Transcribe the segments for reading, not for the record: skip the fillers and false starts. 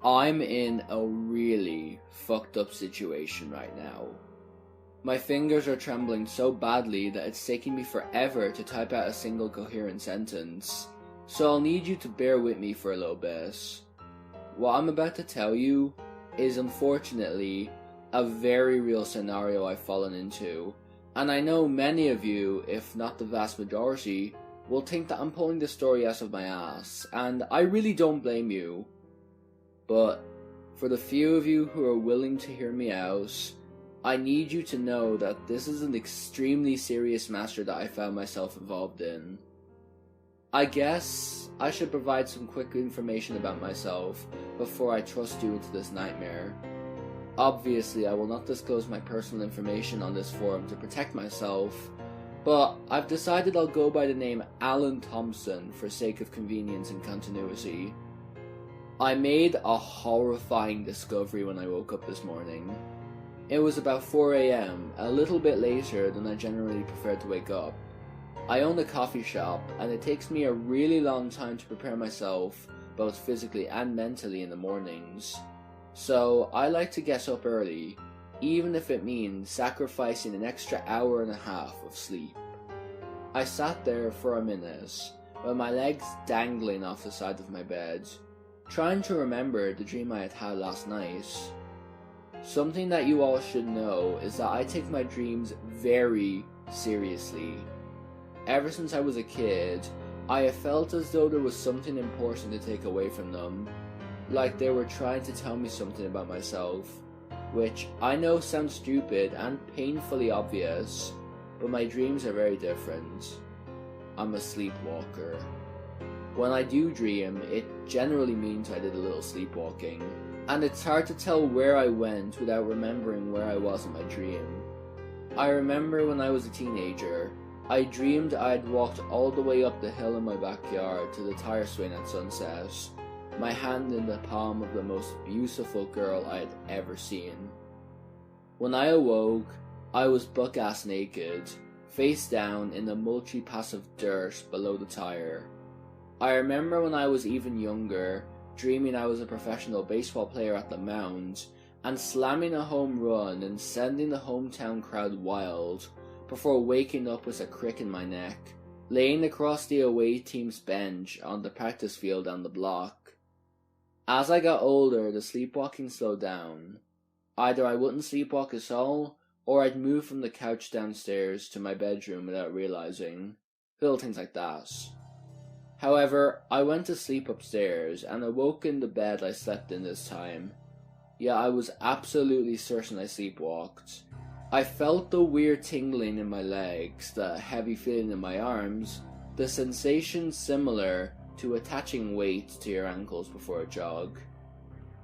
I'm in a really fucked up situation right now. My fingers are trembling so badly that it's taking me forever to type out a single coherent sentence, so I'll need you to bear with me for a little bit. What I'm about to tell you is unfortunately a very real scenario I've fallen into, and I know many of you, if not the vast majority, will think that I'm pulling this story out of my ass, and I really don't blame you. But for the few of you who are willing to hear me out, I need you to know that this is an extremely serious matter that I found myself involved in. I guess I should provide some quick information about myself before I thrust you into this nightmare. Obviously, I will not disclose my personal information on this forum to protect myself, but I've decided I'll go by the name Alan Thompson for sake of convenience and continuity. I made a horrifying discovery when I woke up this morning. It was about 4 AM, a little bit later than I generally prefer to wake up. I own a coffee shop, and it takes me a really long time to prepare myself, both physically and mentally in the mornings. So I like to get up early, even if it means sacrificing an extra hour and a half of sleep. I sat there for a minute, with my legs dangling off the side of my bed, trying to remember the dream I had had last night. Something that you all should know is that I take my dreams very seriously. Ever since I was a kid, I have felt as though there was something important to take away from them, like they were trying to tell me something about myself, which I know sounds stupid and painfully obvious, but my dreams are very different. I'm a sleepwalker. When I do dream, it generally means I did a little sleepwalking, and it's hard to tell where I went without remembering where I was in my dream. I remember when I was a teenager, I dreamed I had walked all the way up the hill in my backyard to the tire swing at sunset, my hand in the palm of the most beautiful girl I had ever seen. When I awoke, I was buck-ass naked, face down in the mulchy patch of dirt below the tire. I remember when I was even younger, dreaming I was a professional baseball player at the mound, and slamming a home run and sending the hometown crowd wild, before waking up with a crick in my neck, laying across the away team's bench on the practice field down the block. As I got older, the sleepwalking slowed down. Either I wouldn't sleepwalk at all, or I'd move from the couch downstairs to my bedroom without realizing. Little things like that. However, I went to sleep upstairs and awoke in the bed I slept in this time. Yet I was absolutely certain I sleepwalked. I felt the weird tingling in my legs, the heavy feeling in my arms, the sensation similar to attaching weights to your ankles before a jog.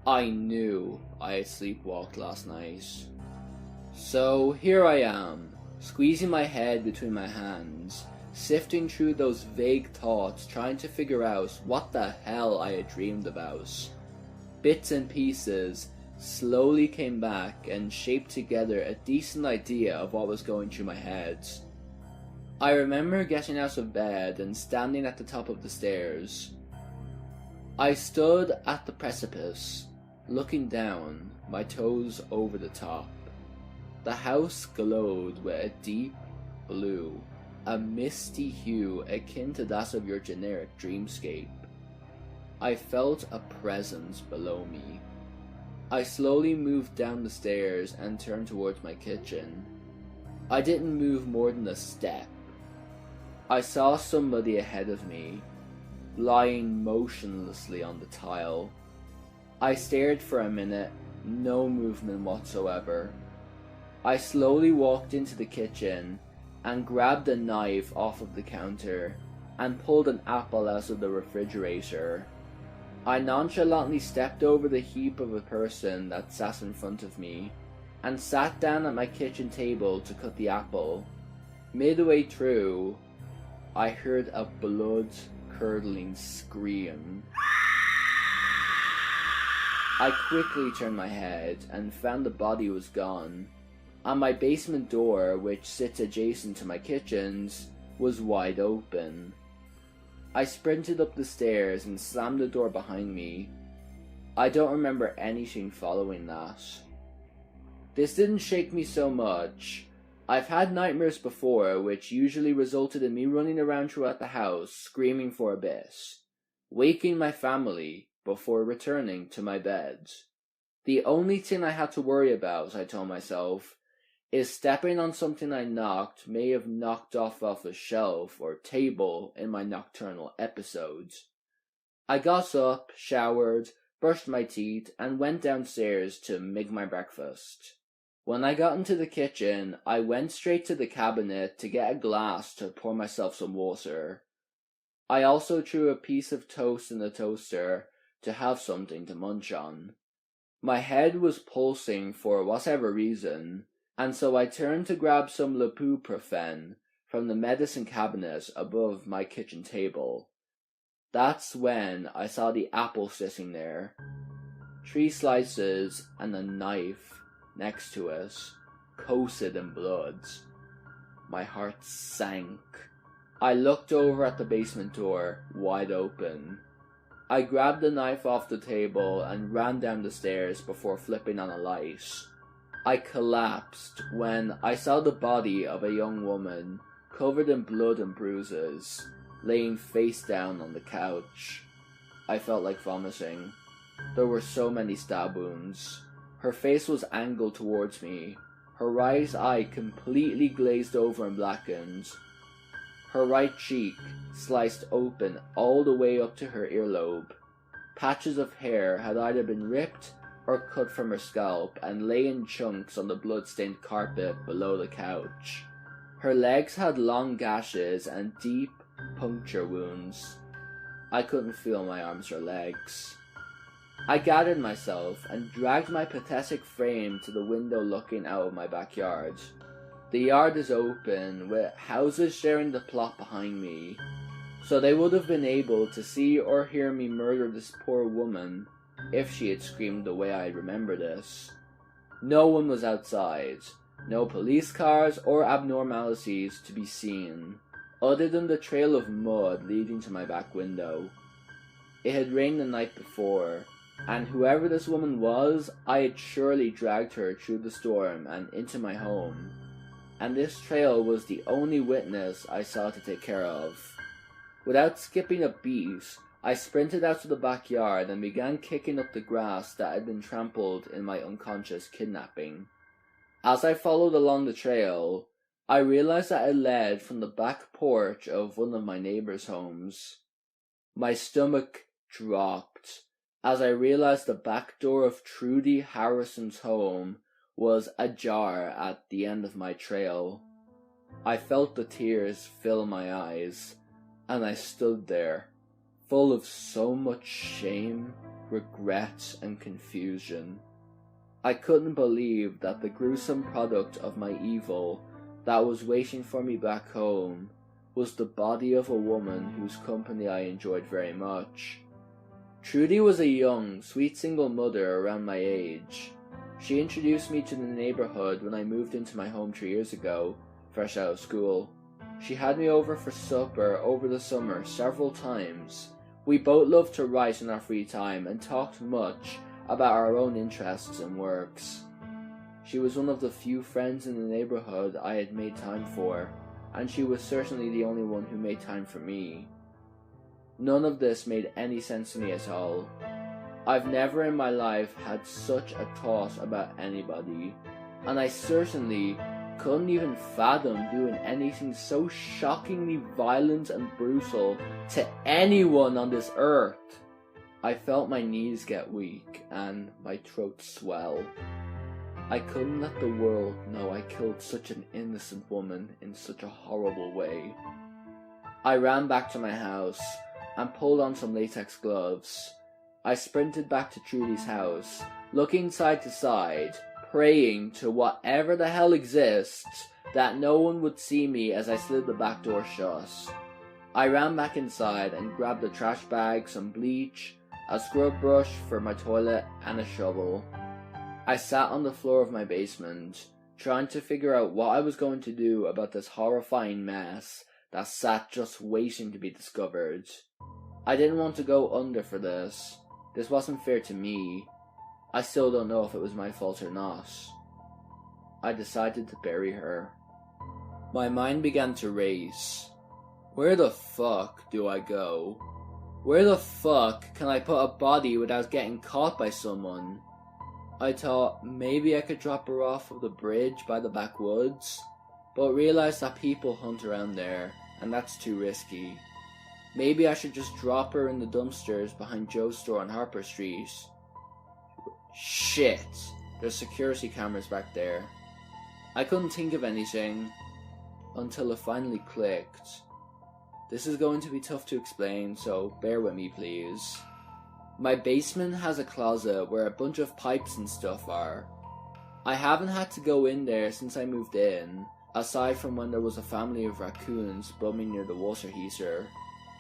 I knew I had sleepwalked last night. So here I am, squeezing my head between my hands, sifting through those vague thoughts, trying to figure out what the hell I had dreamed about. Bits and pieces slowly came back and shaped together a decent idea of what was going through my head. I remember getting out of bed and standing at the top of the stairs. I stood at the precipice, looking down, my toes over the top. The house glowed with a deep blue, a misty hue akin to that of your generic dreamscape. I felt a presence below me. I slowly moved down the stairs and turned towards my kitchen. I didn't move more than a step. I saw somebody ahead of me, lying motionlessly on the tile. I stared for a minute, no movement whatsoever. I slowly walked into the kitchen and grabbed a knife off of the counter and pulled an apple out of the refrigerator. I nonchalantly stepped over the heap of a person that sat in front of me and sat down at my kitchen table to cut the apple. Midway through, I heard a blood-curdling scream. I quickly turned my head and found the body was gone, and my basement door, which sits adjacent to my kitchen's, was wide open. I sprinted up the stairs and slammed the door behind me. I don't remember anything following that. This didn't shake me so much. I've had nightmares before, which usually resulted in me running around throughout the house, screaming for a bit, waking my family before returning to my bed. The only thing I had to worry about, I told myself, is stepping on something I knocked may have knocked off a shelf or table in my nocturnal episodes. I got up, showered, brushed my teeth, and went downstairs to make my breakfast. When I got into the kitchen, I went straight to the cabinet to get a glass to pour myself some water. I also threw a piece of toast in the toaster to have something to munch on. My head was pulsing for whatever reason, and so I turned to grab some ibuprofen from the medicine cabinet above my kitchen table. That's when I saw the apple sitting there, 3 slices and a knife next to it, coated in blood. My heart sank. I looked over at the basement door, wide open. I grabbed the knife off the table and ran down the stairs before flipping on a light. I collapsed when I saw the body of a young woman, covered in blood and bruises, laying face down on the couch. I felt like vomiting. There were so many stab wounds. Her face was angled towards me, her right eye completely glazed over and blackened. Her right cheek sliced open all the way up to her earlobe. Patches of hair had either been ripped or cut from her scalp and lay in chunks on the blood-stained carpet below the couch. Her legs had long gashes and deep puncture wounds. I couldn't feel my arms or legs. I gathered myself and dragged my pathetic frame to the window looking out of my backyard. The yard is open, with houses sharing the plot behind me, so they would have been able to see or hear me murder this poor woman if she had screamed the way I remember this. No one was outside, no police cars or abnormalities to be seen, other than the trail of mud leading to my back window. It had rained the night before, and whoever this woman was, I had surely dragged her through the storm and into my home, and this trail was the only witness I saw to take care of. Without skipping a beat, I sprinted out to the backyard and began kicking up the grass that had been trampled in my unconscious kidnapping. As I followed along the trail, I realized that it led from the back porch of one of my neighbors' homes. My stomach dropped as I realized the back door of Trudy Harrison's home was ajar at the end of my trail. I felt the tears fill my eyes, and I stood there, full of so much shame, regret, and confusion. I couldn't believe that the gruesome product of my evil that was waiting for me back home was the body of a woman whose company I enjoyed very much. Trudy was a young, sweet single mother around my age. She introduced me to the neighborhood when I moved into my home 3 years ago, fresh out of school. She had me over for supper over the summer several times. We both loved to write in our free time and talked much about our own interests and works. She was one of the few friends in the neighborhood I had made time for, and she was certainly the only one who made time for me. None of this made any sense to me at all. I've never in my life had such a thought about anybody, and I certainly couldn't even fathom doing anything so shockingly violent and brutal to anyone on this earth. I felt my knees get weak and my throat swell. I couldn't let the world know I killed such an innocent woman in such a horrible way. I ran back to my house and pulled on some latex gloves. I sprinted back to Trudy's house, looking side to side, praying to whatever the hell exists that no one would see me as I slid the back door shut. I ran back inside and grabbed a trash bag, some bleach, a scrub brush for my toilet, and a shovel. I sat on the floor of my basement, trying to figure out what I was going to do about this horrifying mess that sat just waiting to be discovered. I didn't want to go under for this. This wasn't fair to me. I still don't know if it was my fault or not. I decided to bury her. My mind began to race. Where the fuck do I go? Where the fuck can I put a body without getting caught by someone? I thought maybe I could drop her off of the bridge by the backwoods, but realized that people hunt around there, and that's too risky. Maybe I should just drop her in the dumpsters behind Joe's store on Harper Street. Shit, there's security cameras back there. I couldn't think of anything until it finally clicked. This is going to be tough to explain, so bear with me please. My basement has a closet where a bunch of pipes and stuff are. I haven't had to go in there since I moved in, aside from when there was a family of raccoons bumming near the water heater.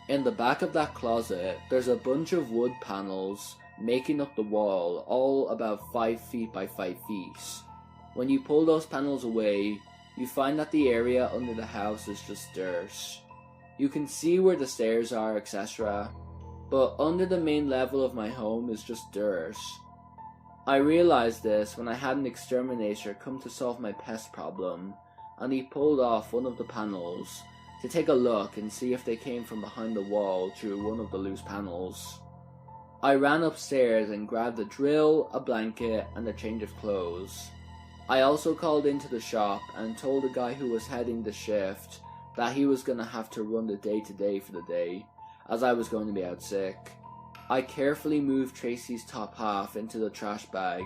In the back of that closet, there's a bunch of wood panels making up the wall, all about 5 feet by 5 feet. When you pull those panels away, you find that the area under the house is just dirt. You can see where the stairs are, etc., but under the main level of my home is just dirt. I realized this when I had an exterminator come to solve my pest problem, and he pulled off one of the panels to take a look and see if they came from behind the wall through one of the loose panels. I ran upstairs and grabbed a drill, a blanket, and a change of clothes. I also called into the shop and told the guy who was heading the shift that he was going to have to run the day-to-day for the day, as I was going to be out sick. I carefully moved Tracy's top half into the trash bag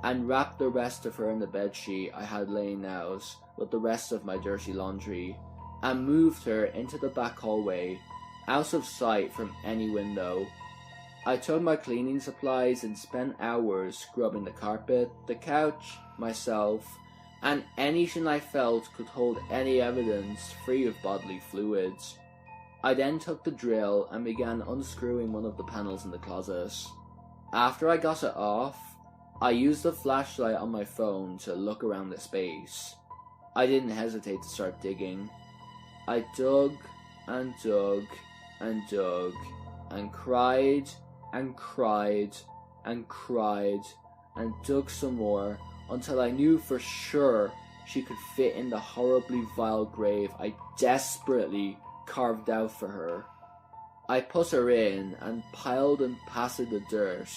and wrapped the rest of her in the bedsheet I had laying out with the rest of my dirty laundry, and moved her into the back hallway, out of sight from any window. I took my cleaning supplies and spent hours scrubbing the carpet, the couch, myself, and anything I felt could hold any evidence free of bodily fluids. I then took the drill and began unscrewing one of the panels in the closet. After I got it off, I used the flashlight on my phone to look around the space. I didn't hesitate to start digging. I dug and dug and dug and cried and cried and cried and dug some more until I knew for sure she could fit in the horribly vile grave I desperately carved out for her. I put her in and piled and patted the dirt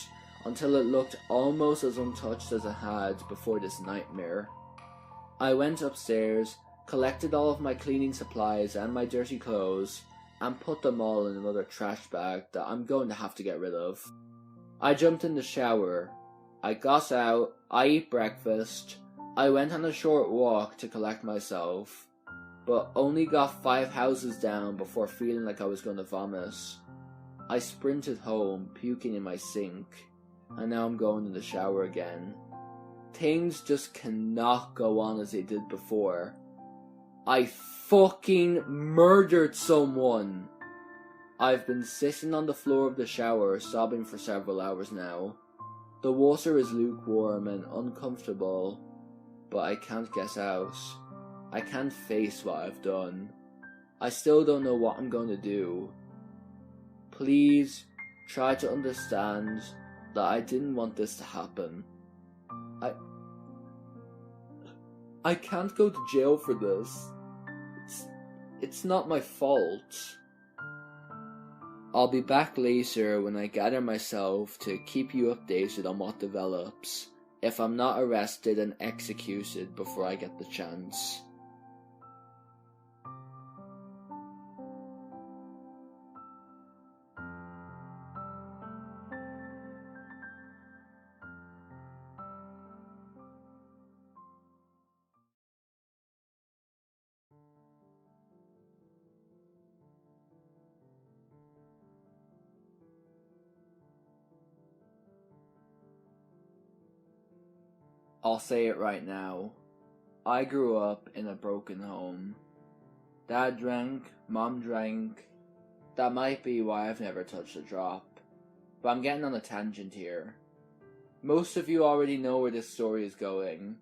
until it looked almost as untouched as it had before this nightmare. I went upstairs, collected all of my cleaning supplies and my dirty clothes, and put them all in another trash bag that I'm going to have to get rid of. I jumped in the shower. I got out, I ate breakfast, I went on a short walk to collect myself, but only got 5 houses down before feeling like I was going to vomit. I sprinted home, puking in my sink, and now I'm going in the shower again. Things just cannot go on as they did before. I fucking murdered someone! I've been sitting on the floor of the shower sobbing for several hours now. The water is lukewarm and uncomfortable, but I can't get out. I can't face what I've done. I still don't know what I'm going to do. Please try to understand that I didn't want this to happen. I can't go to jail for this. It's not my fault. I'll be back later when I gather myself to keep you updated on what develops, if I'm not arrested and executed before I get the chance. I'll say it right now. I grew up in a broken home. Dad drank, Mom drank. That might be why I've never touched a drop. But I'm getting on a tangent here. Most of you already know where this story is going.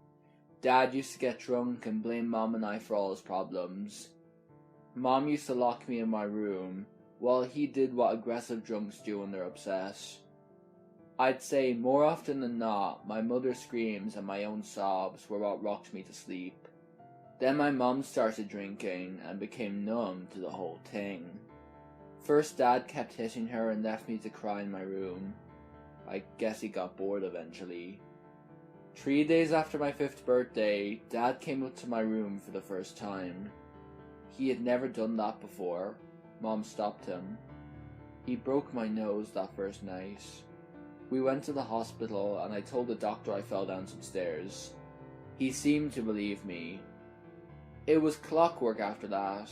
Dad used to get drunk and blame Mom and I for all his problems. Mom used to lock me in my room, while he did what aggressive drunks do when they're upset. I'd say more often than not, my mother's screams and my own sobs were what rocked me to sleep. Then my mom started drinking and became numb to the whole thing. First Dad kept hitting her and left me to cry in my room. I guess he got bored eventually. 3 days after my 5th birthday, Dad came up to my room for the first time. He had never done that before. Mom stopped him. He broke my nose that first night. We went to the hospital and I told the doctor I fell down some stairs. He seemed to believe me. It was clockwork after that.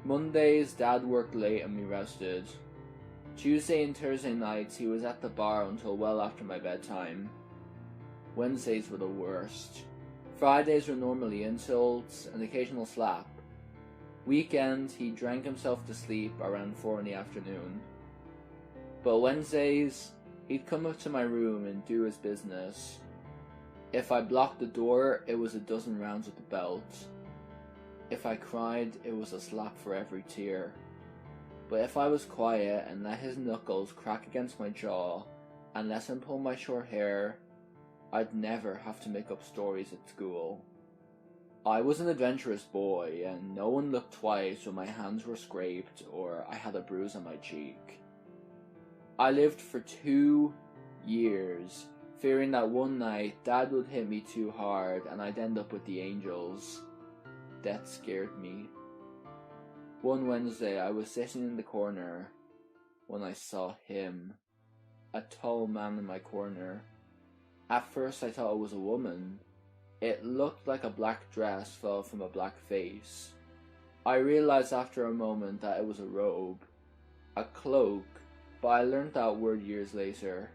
Mondays, Dad worked late and we rested. Tuesday and Thursday nights, he was at the bar until well after my bedtime. Wednesdays were the worst. Fridays were normally insults, an occasional slap. Weekends, he drank himself to sleep around 4 in the afternoon. But Wednesdays, he'd come up to my room and do his business. If I blocked the door, it was a dozen rounds with the belt. If I cried, it was a slap for every tear. But if I was quiet and let his knuckles crack against my jaw and let him pull my short hair, I'd never have to make up stories at school. I was an adventurous boy and no one looked twice when my hands were scraped or I had a bruise on my cheek. I lived for 2 years, fearing that one night Dad would hit me too hard and I'd end up with the angels. Death scared me. One Wednesday I was sitting in the corner when I saw him, a tall man in my corner. At first I thought it was a woman. It looked like a black dress fell from a black face. I realized after a moment that it was a robe, a cloak, but I learned that word years later.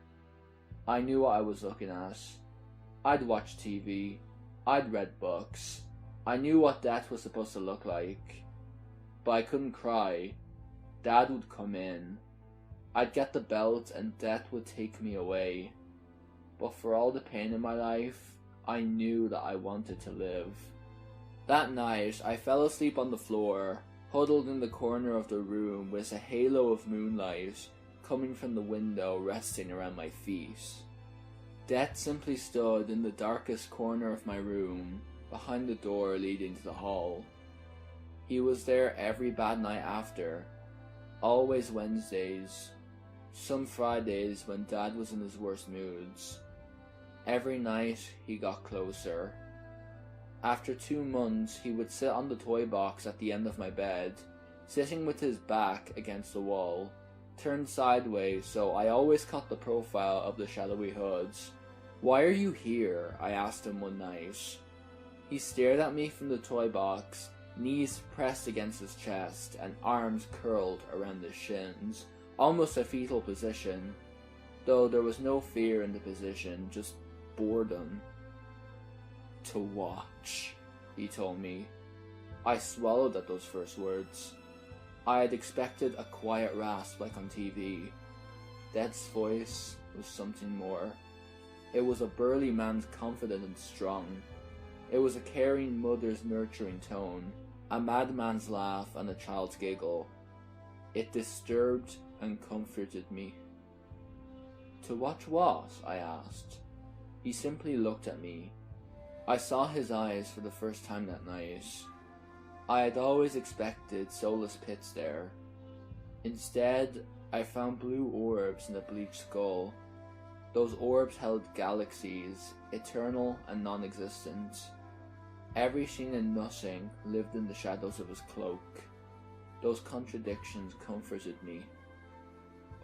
I knew what I was looking at. I'd watched TV. I'd read books. I knew what death was supposed to look like. But I couldn't cry. Dad would come in. I'd get the belt and death would take me away. But for all the pain in my life, I knew that I wanted to live. That night, I fell asleep on the floor, huddled in the corner of the room with a halo of moonlight coming from the window resting around my feet. Death simply stood in the darkest corner of my room, behind the door leading to the hall. He was there every bad night after, always Wednesdays, some Fridays when Dad was in his worst moods. Every night he got closer. After 2 months he would sit on the toy box at the end of my bed, sitting with his back against the wall, turned sideways so I always caught the profile of the shadowy hoods. "Why are you here?" I asked him one night. He stared at me from the toy box, knees pressed against his chest and arms curled around his shins, almost a fetal position, though there was no fear in the position, just boredom. "To watch," he told me. I swallowed at those first words. I had expected a quiet rasp like on TV. Death's voice was something more. It was a burly man's confident and strong. It was a caring mother's nurturing tone, a madman's laugh and a child's giggle. It disturbed and comforted me. "To watch what?" I asked. He simply looked at me. I saw his eyes for the first time that night. I had always expected soulless pits there. Instead, I found blue orbs in a bleached skull. Those orbs held galaxies, eternal and non-existent. Everything and nothing lived in the shadows of his cloak. Those contradictions comforted me.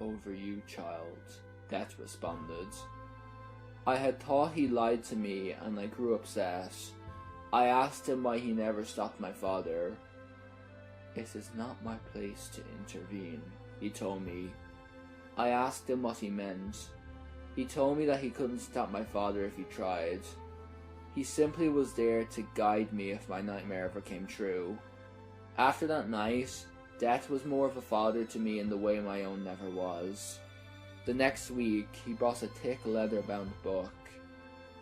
"Over you, child," Death responded. I had thought he lied to me and I grew upset. I asked him why he never stopped my father. "It is not my place to intervene," he told me. I asked him what he meant. He told me that he couldn't stop my father if he tried. He simply was there to guide me if my nightmare ever came true. After that night, Death was more of a father to me in the way my own never was. The next week, he brought a thick leather-bound book.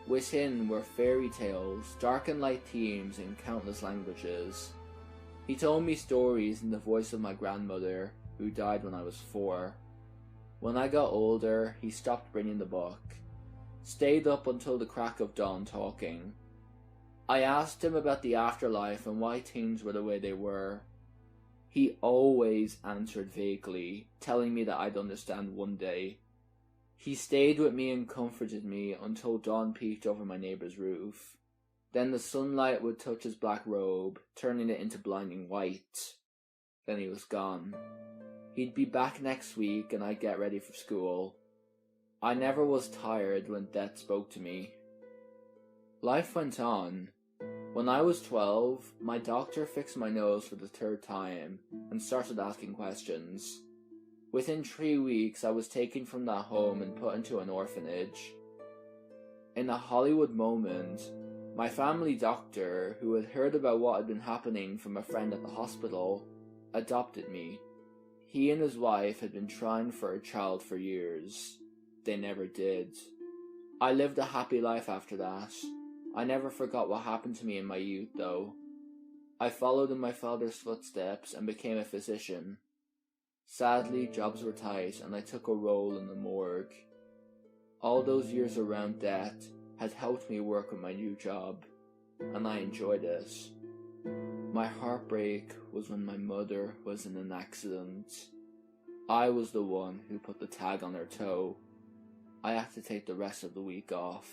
Within were fairy tales, dark and light themes in countless languages. He told me stories in the voice of my grandmother, who died when I was 4. When I got older, he stopped bringing the book, stayed up until the crack of dawn talking. I asked him about the afterlife and why things were the way they were. He always answered vaguely, telling me that I'd understand one day. He stayed with me and comforted me until dawn peeked over my neighbor's roof. Then the sunlight would touch his black robe, turning it into blinding white. Then he was gone. He'd be back next week and I'd get ready for school. I never was tired when death spoke to me. Life went on. When I was 12, my doctor fixed my nose for the third time and started asking questions. Within 3 weeks, I was taken from that home and put into an orphanage. In a Hollywood moment, my family doctor, who had heard about what had been happening from a friend at the hospital, adopted me. He and his wife had been trying for a child for years. They never did. I lived a happy life after that. I never forgot what happened to me in my youth, though. I followed in my father's footsteps and became a physician. Sadly, jobs were tight and I took a role in the morgue. All those years around death had helped me work with my new job, and I enjoyed it. My heartbreak was when my mother was in an accident. I was the one who put the tag on her toe. I had to take the rest of the week off.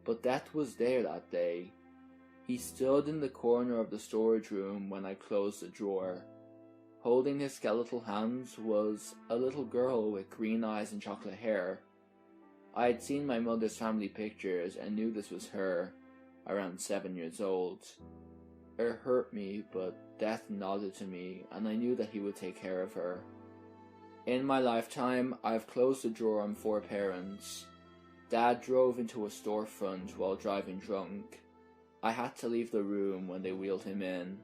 But Death was there that day. He stood in the corner of the storage room when I closed the drawer. Holding his skeletal hands was a little girl with green eyes and chocolate hair. I had seen my mother's family pictures and knew this was her, around 7 years old. It hurt me, but Death nodded to me and I knew that he would take care of her. In my lifetime, I've closed the drawer on 4 parents. Dad drove into a storefront while driving drunk. I had to leave the room when they wheeled him in.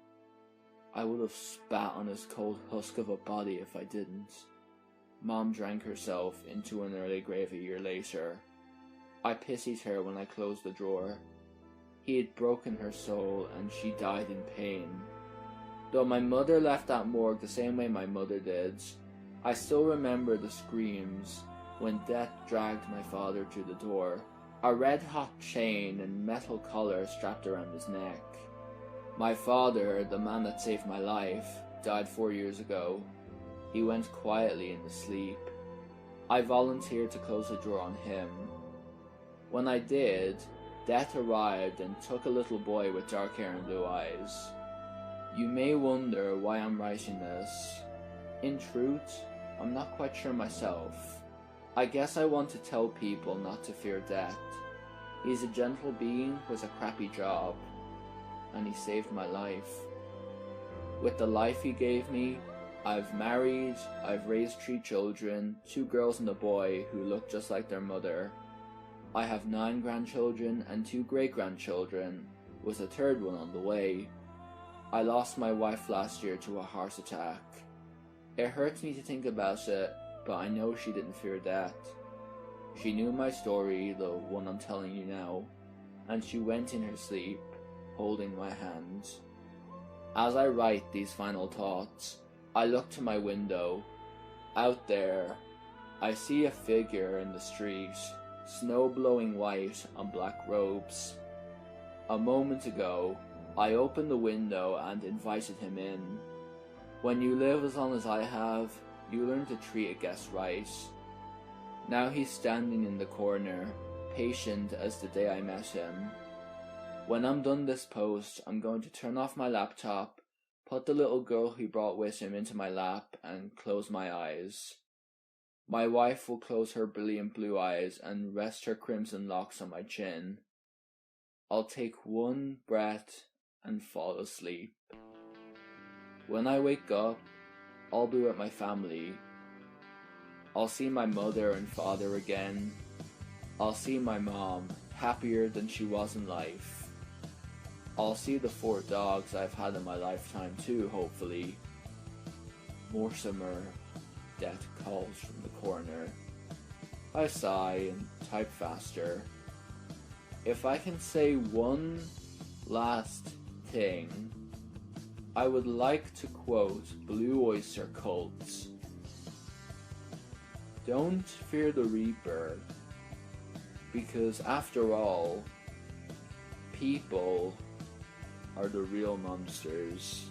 I would have spat on his cold husk of a body if I didn't. Mom drank herself into an early grave a year later. I pitied her when I closed the drawer. He had broken her soul and she died in pain. Though my mother left that morgue the same way my mother did, I still remember the screams when Death dragged my father through the door, a red-hot chain and metal collar strapped around his neck. My father, the man that saved my life, died 4 years ago. He went quietly into sleep. I volunteered to close the drawer on him. When I did, Death arrived and took a little boy with dark hair and blue eyes. You may wonder why I'm writing this. In truth, I'm not quite sure myself. I guess I want to tell people not to fear death. He's a gentle being with a crappy job, and he saved my life. With the life he gave me, I've married, I've raised 3 children, 2 girls and a boy who look just like their mother. I have 9 grandchildren and 2 great-grandchildren, with a 3rd one on the way. I lost my wife last year to a heart attack. It hurts me to think about it, but I know she didn't fear death. She knew my story, the one I'm telling you now, and she went in her sleep, holding my hand. As I write these final thoughts, I look to my window. Out there, I see a figure in the street, snow blowing white on black robes. A moment ago, I opened the window and invited him in. When you live as long as I have, you learn to treat a guest right. Now he's standing in the corner, patient as the day I met him. When I'm done this post, I'm going to turn off my laptop, put the little girl he brought with him into my lap, and close my eyes. My wife will close her brilliant blue eyes and rest her crimson locks on my chin. I'll take one breath and fall asleep. When I wake up, I'll be with my family. I'll see my mother and father again. I'll see my mom, happier than she was in life. I'll see the 4 dogs I've had in my lifetime too, hopefully. Mortimer, Death calls from the corner. I sigh and type faster. If I can say one last thing, I would like to quote Blue Oyster Cult. Don't fear the Reaper, because after all, people are the real monsters.